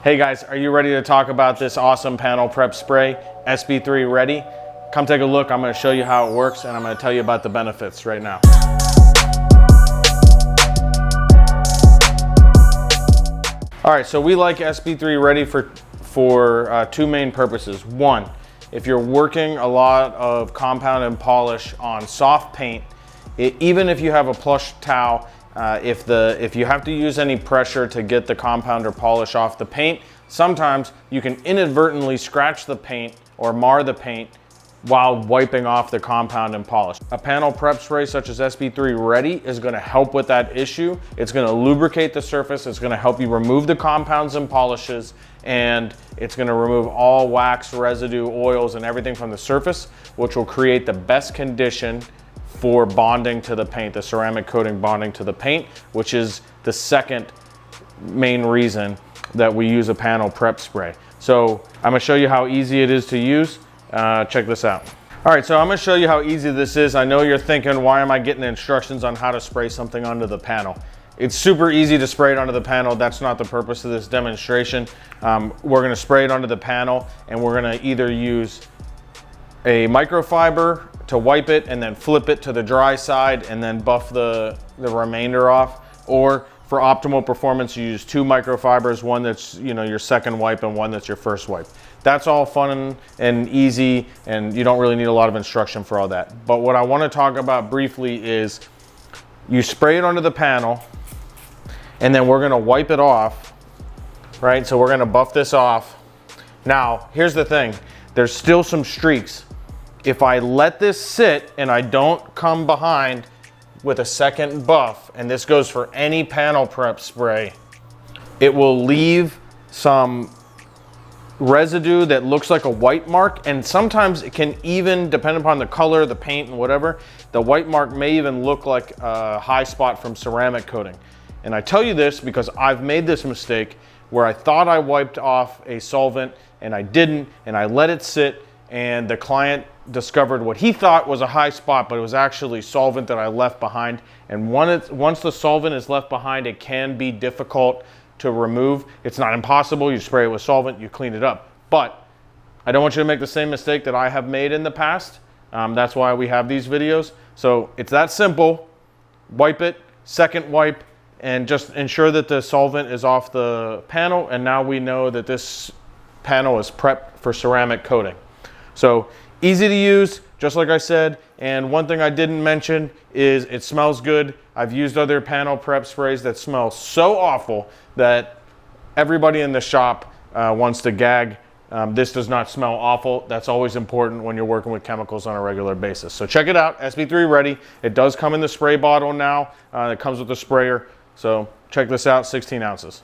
Hey guys, are you ready to talk about this awesome panel prep spray, SB3 Ready? Come take a look. I'm going to show you how it works and I'm going to tell you about the benefits right now. All right, so we like SB3 Ready for two main purposes. One, if you're working a lot of compound and polish on soft paint, even if you have a plush towel, if you have to use any pressure to get the compound or polish off the paint, sometimes you can inadvertently scratch the paint or mar the paint while wiping off the compound and polish. A panel prep spray such as SB3 Ready is going to help with that issue. It's going to lubricate the surface, it's going to help you remove the compounds and polishes, and it's going to remove all wax, residue, oils, and everything from the surface, which will create the best condition for bonding to the paint, the ceramic coating bonding to the paint, which is the second main reason that we use a panel prep spray. So I'm gonna show you how easy it is to use. Check this out. All right, so I'm gonna show you how easy this is. I know you're thinking, why am I getting instructions on how to spray something onto the panel? It's super easy to spray it onto the panel. That's not the purpose of this demonstration. We're gonna spray it onto the panel and we're gonna either use a microfiber to wipe it and then flip it to the dry side and then buff the remainder off, or for optimal performance you use two microfibers, one that's your second wipe and one that's your first wipe. That's all fun and easy and you don't really need a lot of instruction for all that. But what I want to talk about briefly is you spray it onto the panel and then we're going to wipe it off, right? So we're going to buff this off. Now here's the thing, there's still some streaks. If I let this sit and I don't come behind with a second buff, and this goes for any panel prep spray, it will leave some residue that looks like a white mark, and sometimes it can even, depending upon the color, the paint and whatever, the white mark may even look like a high spot from ceramic coating. And I tell you this because I've made this mistake where I thought I wiped off a solvent and I didn't, and I let it sit, and the client discovered what he thought was a high spot, but it was actually solvent that I left behind. And once the solvent is left behind, it can be difficult to remove. It's not impossible. You spray it with solvent, you clean it up. But I don't want you to make the same mistake that I have made in the past. That's why we have these videos. So it's that simple. Wipe it, second wipe, and just ensure that the solvent is off the panel. And now we know that this panel is prepped for ceramic coating. So easy to use, just like I said. And one thing I didn't mention is it smells good. I've used other panel prep sprays that smell so awful that everybody in the shop wants to gag. This does not smell awful. That's always important when you're working with chemicals on a regular basis. So check it out, SB3 Ready. It does come in the spray bottle now. It comes with the sprayer. So check this out, 16 ounces.